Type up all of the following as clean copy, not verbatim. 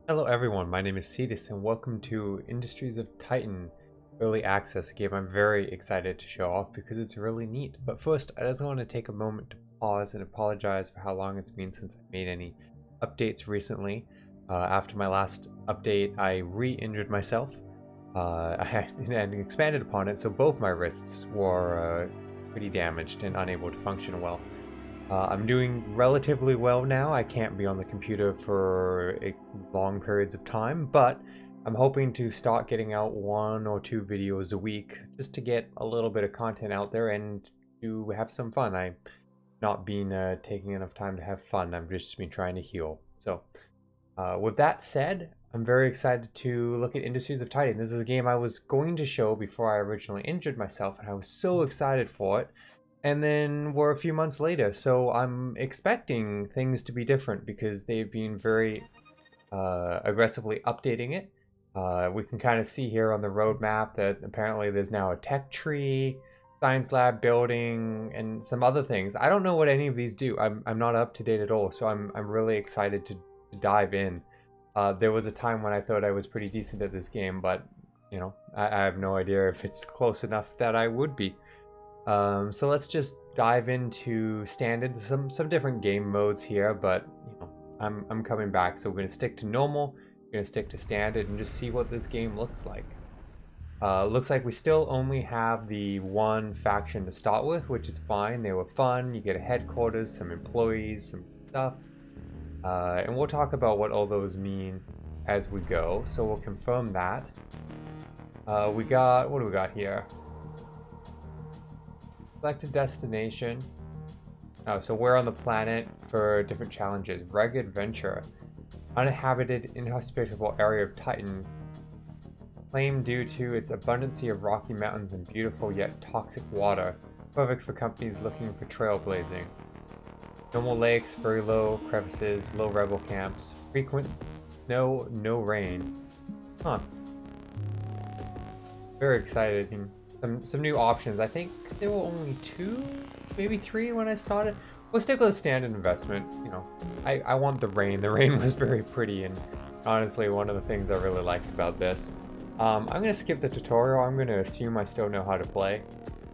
Hello everyone, my name is Cetus and welcome to Industries of Titan Early Access, a game I'm very excited to show off because it's really neat. But first, I just want to take a moment to pause and apologize for how long it's been since I made any updates recently. After my last update, I re-injured myself and expanded upon it, so both my wrists were pretty damaged and unable to function well. I'm doing relatively well now. I can't be on the computer for long periods of time, but I'm hoping to start getting out 1 or 2 videos a week just to get a little bit of content out there and to have some fun. I've not been taking enough time to have fun. I've just been trying to heal. So with that said, I'm very excited to look at Industries of Titan. This is a game I was going to show before I originally injured myself, and I was so excited for it. And then we're a few months later, so I'm expecting things to be different because they've been very aggressively updating it. We can kind of see here on the roadmap that apparently there's now a tech tree, science lab building, and some other things. I don't know what any of these do. I'm not up to date at all, so I'm really excited to dive in. There was a time when I thought I was pretty decent at this game, but you know, I have no idea if it's close enough that I would be. So let's just dive into standard, some different game modes here, but you know, I'm coming back, so we're gonna stick to normal, we're gonna stick to standard, and just see what this game looks like. Looks like we still only have the one faction to start with, which is fine. They were fun. You get a headquarters, some employees, some stuff, and we'll talk about what all those mean as we go. So we'll confirm that. What do we got here? Select a destination. Oh, so we're on the planet for different challenges. Rugged Adventure. Uninhabited, inhospitable area of Titan. Claimed due to its abundancy of rocky mountains and beautiful yet toxic water. Perfect for companies looking for trailblazing. Normal lakes, very low crevices, low rebel camps. Frequent snow, no rain. Huh. Very excited. Some new options. I think there were only 2, maybe 3 when I started. We'll stick with a standard investment. You know, I want the rain. The rain was very pretty, and honestly, one of the things I really liked about this. I'm gonna skip the tutorial. I'm gonna assume I still know how to play,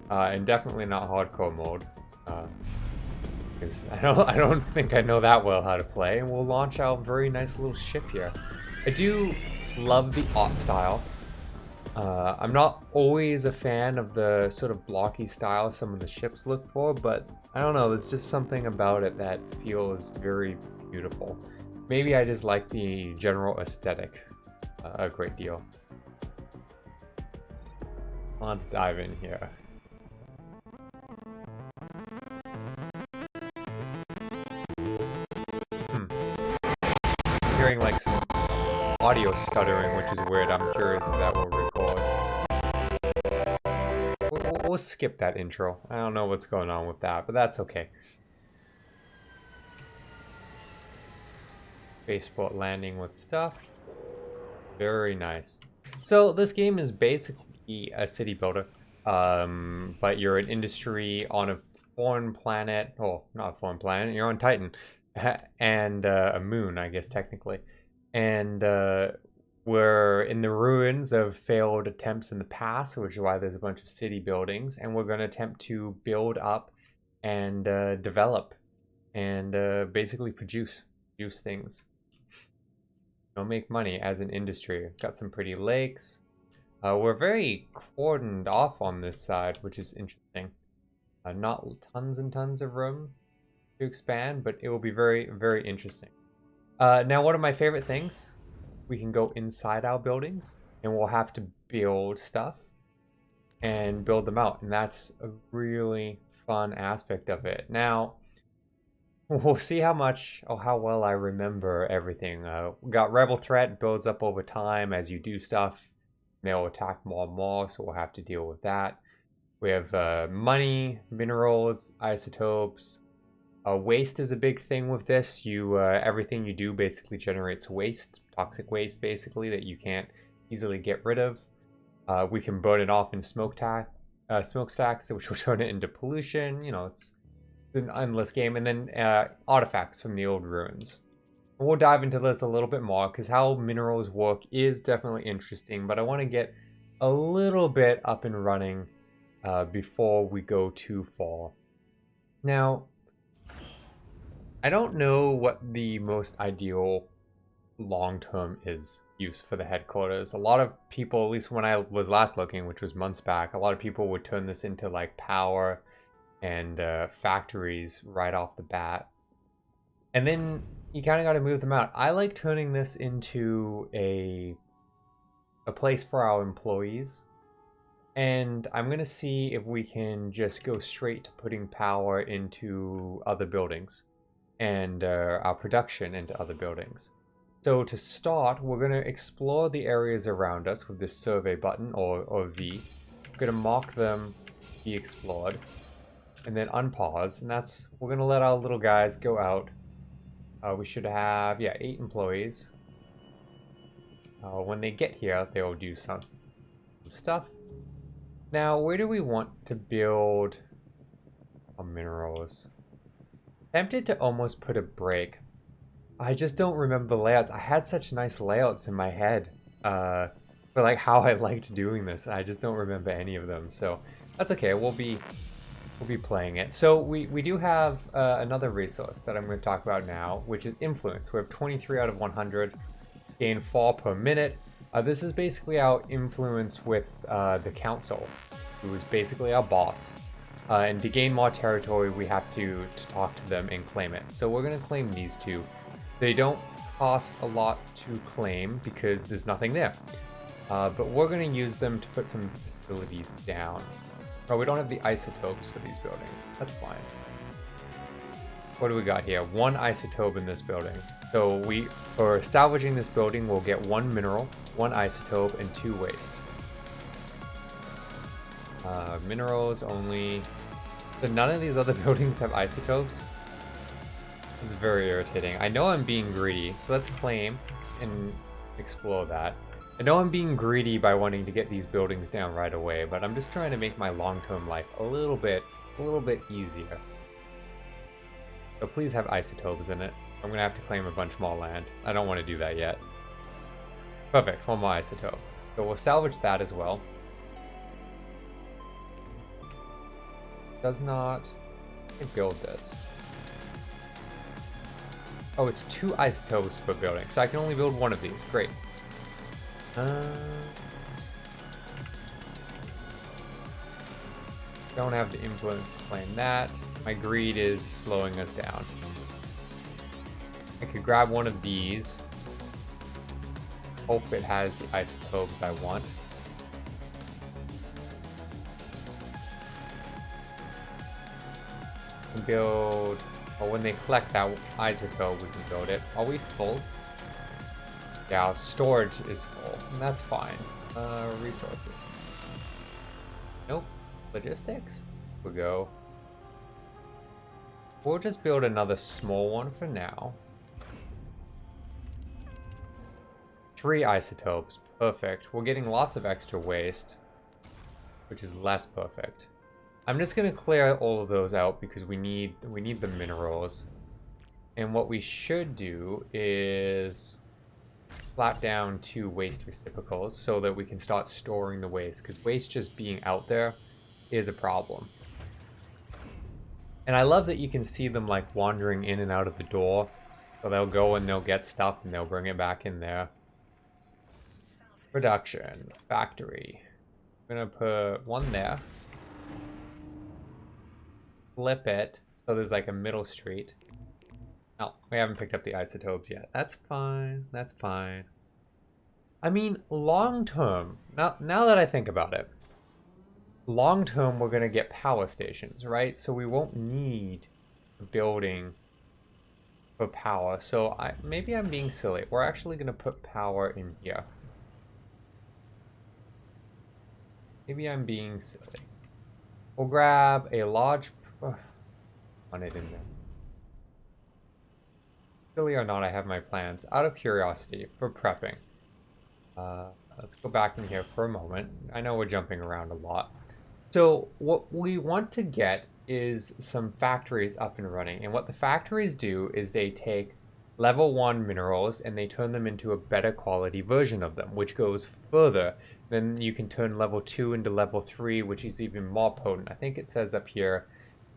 and definitely not hardcore mode, because I don't think I know that well how to play. And we'll launch our very nice little ship here. I do love the art style. I'm not always a fan of the sort of blocky style some of the ships look for, but I don't know, there's just something about it that feels very beautiful. Maybe I just like the general aesthetic a great deal. Let's dive in here. Hearing like some audio stuttering, which is weird. I'm curious if that will record. We'll skip that intro. I don't know what's going on with that, but that's okay. Spaceport landing with stuff. Very nice. So this game is basically a city builder, but you're an industry on a foreign planet. Oh, not a foreign planet. You're on Titan, and a moon, I guess technically. And we're in the ruins of failed attempts in the past, which is why there's a bunch of city buildings, and we're going to attempt to build up and develop and basically produce things. Make money as an industry. Got some pretty lakes. We're very cordoned off on this side, which is interesting. Not tons and tons of room to expand, but it will be very, very interesting. Now, one of my favorite things, we can go inside our buildings and we'll have to build stuff and build them out. And that's a really fun aspect of it. Now, we'll see how well I remember everything. We got Rebel Threat, builds up over time as you do stuff. They'll attack more and more, so we'll have to deal with that. We have money, minerals, isotopes. Waste is a big thing with this. Everything you do basically generates waste, toxic waste basically, that you can't easily get rid of. We can burn it off in smokestacks, which will turn it into pollution. You know, it's an endless game. And then artifacts from the old ruins. We'll dive into this a little bit more because how minerals work is definitely interesting, but I want to get a little bit up and running before we go too far. Now, I don't know what the most ideal long-term use for the headquarters. A lot of people, at least when I was last looking, which was months back, a lot of people would turn this into like power and factories right off the bat. And then you kind of got to move them out. I like turning this into a place for our employees. And I'm going to see if we can just go straight to putting power into other buildings and our production into other buildings. So to start, we're going to explore the areas around us with this survey button or V. We're going to mark them, be explored, and then unpause. And we're going to let our little guys go out. We should have, 8 employees. When they get here, they will do some stuff. Now, where do we want to build our minerals? Tempted to almost put a break. I just don't remember the layouts. I had such nice layouts in my head for like how I liked doing this. I just don't remember any of them. So that's okay. We'll be playing it. So we do have another resource that I'm going to talk about now, which is influence. We have 23 out of 100, gain 4 per minute. This is basically our influence with the council, who is basically our boss. And to gain more territory, we have to talk to them and claim it. So we're going to claim these two. They don't cost a lot to claim because there's nothing there. But we're going to use them to put some facilities down. Oh, we don't have the isotopes for these buildings. That's fine. What do we got here? 1 isotope in this building. So for salvaging this building, we'll get 1 mineral, 1 isotope, and 2 waste. Minerals only. So none of these other buildings have isotopes. It's very irritating. I know I'm being greedy, so let's claim and explore that. I know I'm being greedy by wanting to get these buildings down right away, but I'm just trying to make my long-term life a little bit easier. So please have isotopes in it. I'm gonna have to claim a bunch more land. I don't want to do that yet. Perfect, 1 more isotope. So we'll salvage that as well. Does not build this. Oh, it's 2 isotopes per building, so I can only build 1 of these. Great. Don't have the influence to claim that. My greed is slowing us down. I could grab 1 of these. Hope it has the isotopes I want. And build. Oh, when they collect that isotope, we can build it. Are we full? Yeah, our storage is full, and that's fine. Resources. Nope. Logistics? We'll go. We'll just build another small one for now. 3 isotopes. Perfect. We're getting lots of extra waste, which is less perfect. I'm just gonna clear all of those out because we need the minerals. And what we should do is slap down 2 waste reciprocals so that we can start storing the waste, because waste just being out there is a problem. And I love that you can see them like wandering in and out of the door. So they'll go and they'll get stuff and they'll bring it back in there. Production, factory. I'm gonna put 1 there. Flip it so there's like a middle street. No, we haven't picked up the isotopes yet. That's fine. That's fine. I mean, long term, now that I think about it, long term we're going to get power stations, right? So we won't need a building for power. So maybe I'm being silly. We're actually going to put power in here. Maybe I'm being silly. We'll grab a large... on it in there. Silly or not, I have my plans. Out of curiosity, for prepping. Let's go back in here for a moment. I know we're jumping around a lot. So what we want to get is some factories up and running. And what the factories do is they take level 1 minerals and they turn them into a better quality version of them, which goes further. Then you can turn level 2 into level 3, which is even more potent. I think it says up here,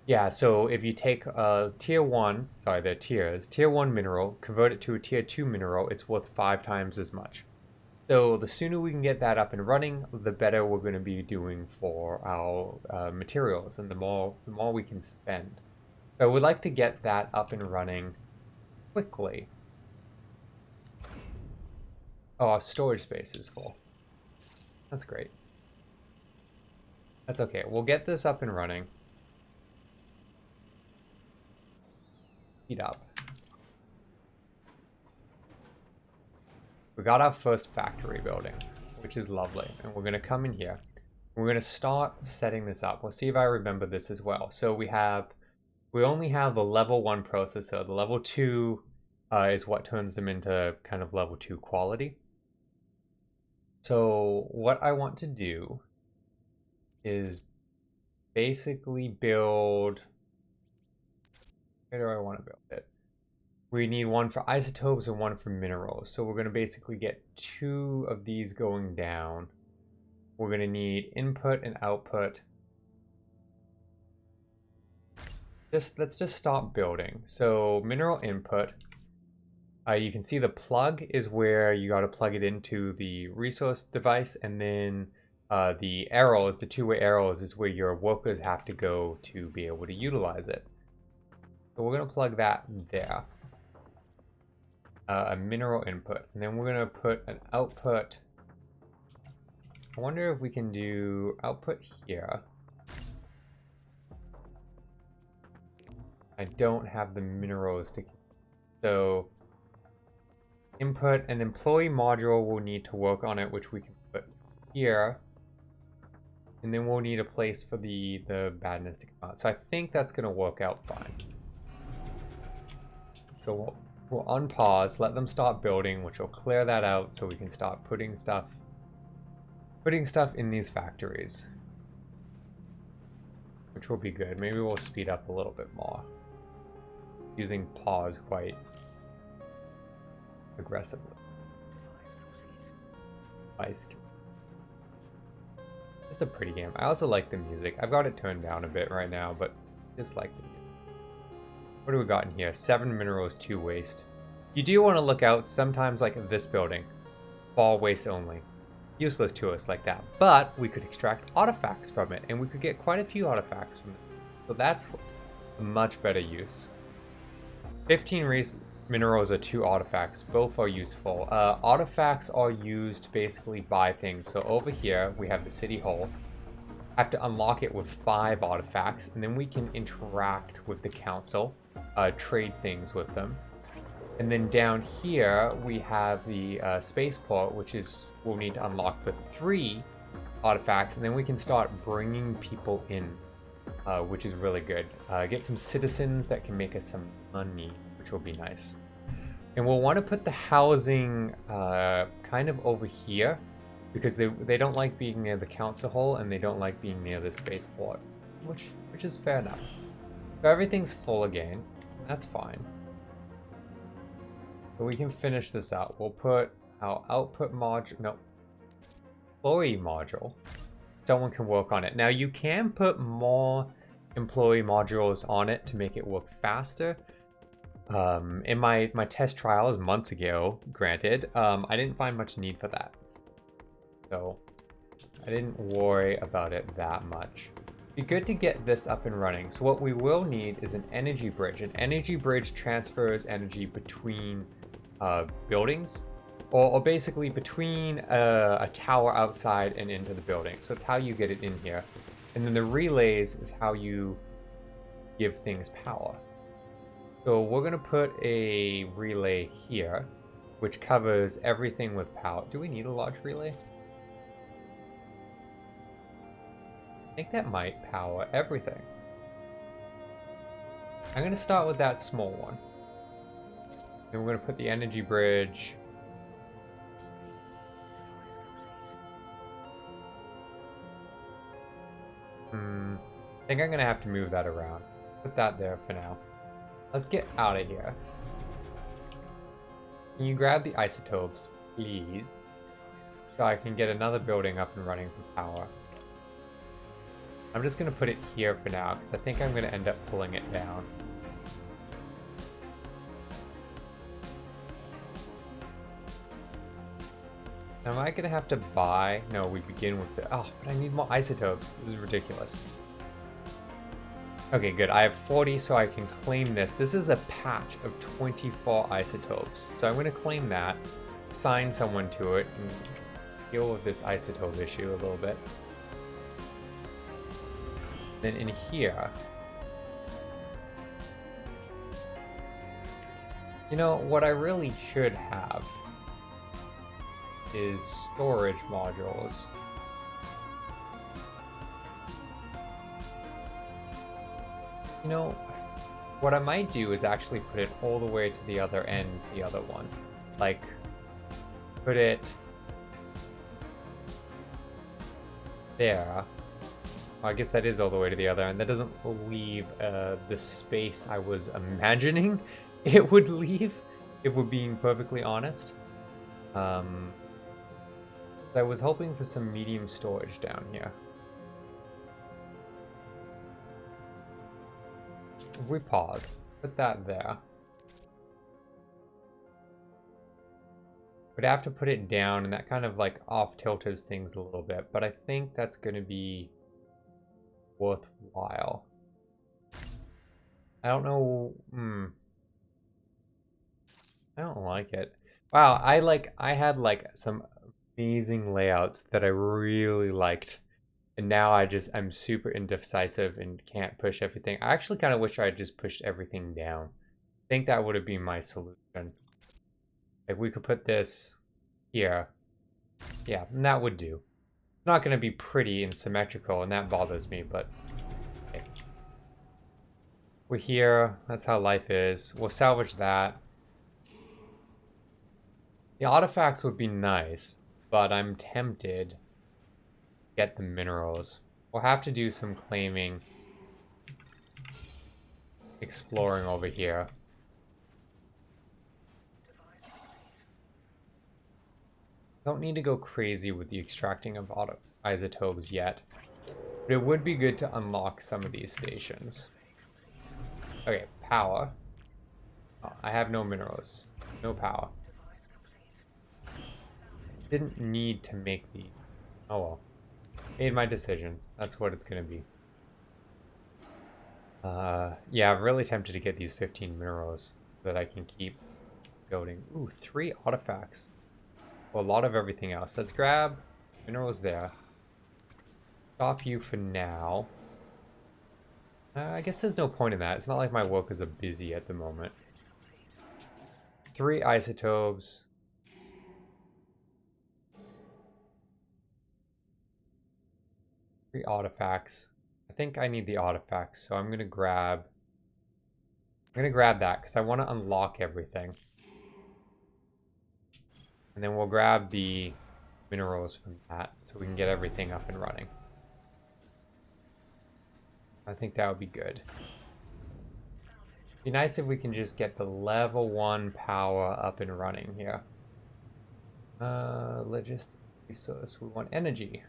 yeah, so if you take a tier 1, sorry, they're tiers, tier 1 mineral, convert it to a tier 2 mineral, it's worth 5 times as much. So the sooner we can get that up and running, the better we're going to be doing for our materials, and the more we can spend. So we'd like to get that up and running quickly. Oh, our storage space is full. That's great. That's okay. We'll get this up and running. Speed up. We got our first factory building, which is lovely. And we're going to come in here. We're going to start setting this up. We'll see if I remember this as well. So we only have the level 1 processor. The level 2 is what turns them into kind of level 2 quality. So what I want to do is basically build... Where do I want to build it? We need one for isotopes and one for minerals. So we're going to basically get 2 of these going down. We're going to need input and output. Let's just start building. So mineral input. You can see the plug is where you got to plug it into the resource device, and then the arrows, the 2-way arrows, is where your workers have to go to be able to utilize it. So we're going to plug that there. A mineral input, and then we're going to put an output. I wonder if we can do output here. I don't have the minerals to, so input an employee module will need to work on it, which we can put here. And then we'll need a place for the badness to come out. So I think that's going to work out fine. So we'll unpause, let them start building, which will clear that out so we can start putting stuff in these factories. Which will be good. Maybe we'll speed up a little bit more. Using pause quite aggressively. Ice. Just a pretty game. I also like the music. I've got it turned down a bit right now, but just like the music. What do we got in here? 7 minerals, 2 waste. You do want to look out sometimes, like this building. Fall waste only. Useless to us like that. But we could extract artifacts from it, and we could get quite a few artifacts from it. So that's a much better use. 15 minerals are 2 artifacts. Both are useful. Artifacts are used to basically buy things. So over here, we have the city hall. Have to unlock it with 5 artifacts, and then we can interact with the council, trade things with them. And then down here, we have the spaceport, which is we'll need to unlock with 3 artifacts, and then we can start bringing people in, which is really good. Get some citizens that can make us some money, which will be nice. And we'll want to put the housing kind of over here, because they don't like being near the council hall, and they don't like being near the spaceport, which is fair enough. So everything's full again. That's fine. But we can finish this out. We'll put our output module, no, employee module. Someone can work on it. Now you can put more employee modules on it to make it work faster. In my test trials months ago, granted, I didn't find much need for that. So I didn't worry about it that much. Be good to get this up and running. So what we will need is an energy bridge. An energy bridge transfers energy between buildings, or basically between a tower outside and into the building. So it's how you get it in here. And then the relays is how you give things power. So we're going to put a relay here, which covers everything with power. Do we need a large relay? I think that might power everything. I'm going to start with that small one. Then we're going to put the energy bridge. I think I'm going to have to move that around. Put that there for now. Let's get out of here. Can you grab the isotopes, please? So I can get another building up and running for power. I'm just going to put it here for now, because I think I'm going to end up pulling it down. Am I going to have to buy? No, we begin with it. Oh, but I need more isotopes. This is ridiculous. Okay, good. I have 40, so I can claim this. This is a patch of 24 isotopes. So I'm going to claim that, assign someone to it, and deal with this isotope issue a little bit. Then in here, you know, what I really should have is storage modules. You know, what I might do is actually put it all the way to the other end, the other one. Like, put it there. Well, I guess that is all the way to the other end. That doesn't leave the space I was imagining it would leave, if we're being perfectly honest. I was hoping for some medium storage down here. If we pause, put that there. We'd have to put it down, and that kind of like off-tilters things a little bit, but I think that's going to be worthwhile. I don't know. I don't like it. Wow, I had like some amazing layouts that I really liked. And now I'm super indecisive and can't push everything. I actually kind of wish I had just pushed everything down. I think that would have been my solution. Like, we could put this here. Yeah, and that would do. It's not going to be pretty and symmetrical, and that bothers me, but okay. We're here. That's how life is. We'll salvage that. The artifacts would be nice, but I'm tempted to get the minerals. We'll have to do some claiming, exploring over here. Don't need to go crazy with the extracting of isotopes yet, but it would be good to unlock some of these stations. Okay, power. Oh, I have no minerals, no power. Didn't need to make the. Oh well. Made my decisions. That's what it's gonna be. Yeah, I'm really tempted to get these 15 minerals so that I can keep building. Ooh, 3 artifacts. Well, a lot of everything else. Let's grab minerals there. Stop you for now. I guess there's no point in that. It's not like my workers are busy at the moment. 3 isotopes. 3 artifacts. I think I need the artifacts, so I'm gonna grab that because I want to unlock everything. And then we'll grab the minerals from that so we can get everything up and running. I think that would be good. Be nice if we can just get the level 1 power up and running here. Logistic resource. We want energy.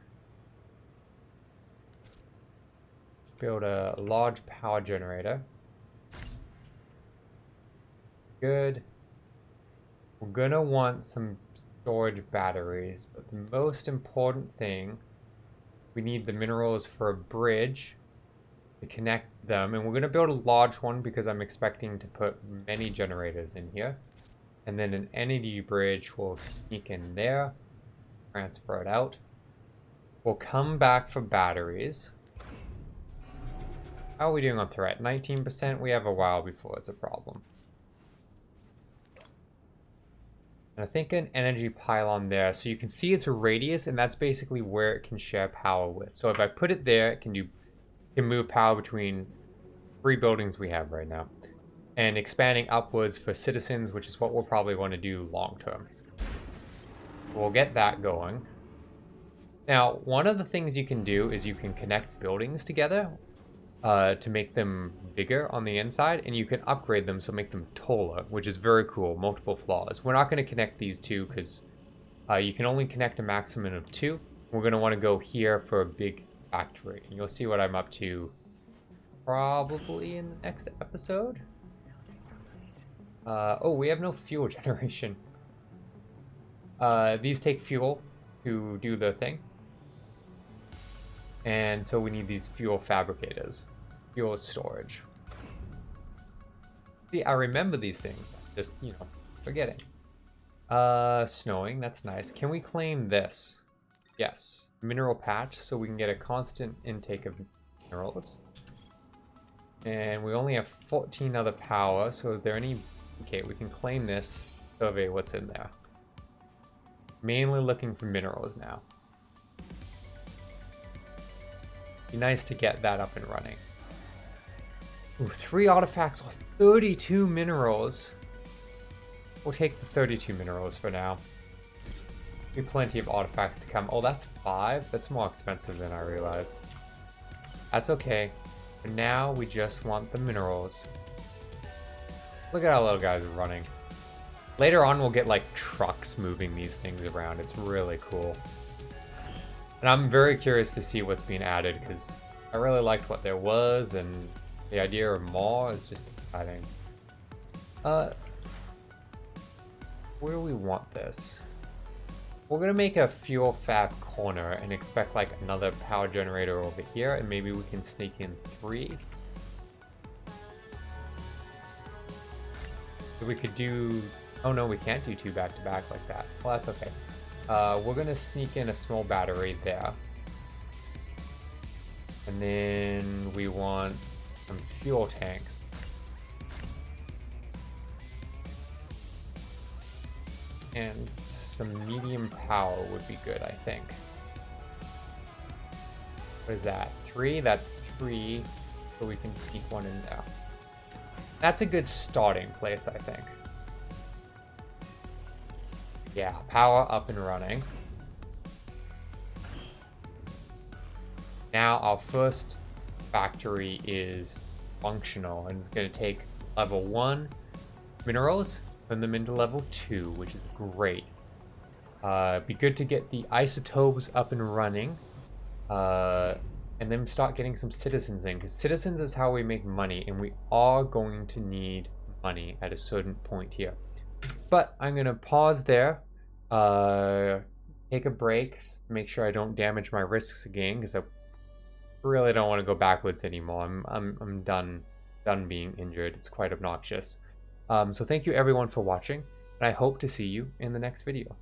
Build a large power generator. Good. We're gonna want some storage batteries, but the most important thing, we need the minerals for a bridge to connect them, and we're gonna build a large one because I'm expecting to put many generators in here. And then an energy bridge will sneak in there, transfer it out. We'll come back for batteries. How are we doing on threat? 19%? We have a while before it's a problem. And I think an energy pylon there. So you can see it's a radius, and that's basically where it can share power with. So if I put it there, it can move power between 3 buildings we have right now. And expanding upwards for citizens, which is what we'll probably want to do long term. We'll get that going. Now, one of the things you can do is you can connect buildings together. to make them bigger on the inside, and you can upgrade them so make them taller, which is very cool. Multiple floors. We're not going to connect these two because you can only connect a maximum of 2. We're going to want to go here for a big factory, and you'll see what I'm up to probably in the next episode. Oh, we have no fuel generation. These take fuel to do the thing. And so we need these fuel fabricators. Fuel storage. See, I remember these things. Just, forgetting. Snowing, that's nice. Can we claim this? Yes. Mineral patch, so we can get a constant intake of minerals. And we only have 14 other power, so is there any... Okay, we can claim this. Survey what's in there. Mainly looking for minerals now. Be nice to get that up and running. Ooh, 3 artifacts with 32 minerals. We'll take the 32 minerals for now. Be plenty of artifacts to come. Oh, that's 5? That's more expensive than I realized. That's okay. For now, we just want the minerals. Look at how little guys are running. Later on, we'll get like trucks moving these things around. It's really cool. And I'm very curious to see what's being added because I really liked what there was, and the idea of more is just exciting. Where do we want this? We're gonna make a fuel fab corner and expect like another power generator over here, and maybe we can sneak in 3. So we could do... Oh no, we can't do 2 back to back like that. Well, that's okay. We're gonna sneak in a small battery there. And then we want some fuel tanks. And some medium power would be good, I think. What is that? 3? That's 3. So we can sneak 1 in there. That's a good starting place, I think. Yeah, power up and running. Now our first factory is functional, and it's going to take level 1 minerals, turn them into level 2, which is great. Be good to get the isotopes up and running, and then start getting some citizens in, because citizens is how we make money, and we are going to need money at a certain point here. But I'm going to pause there, take a break, make sure I don't damage my risks again, because I really don't want to go backwards anymore. I'm done being injured. It's quite obnoxious. So thank you everyone for watching, and I hope to see you in the next video.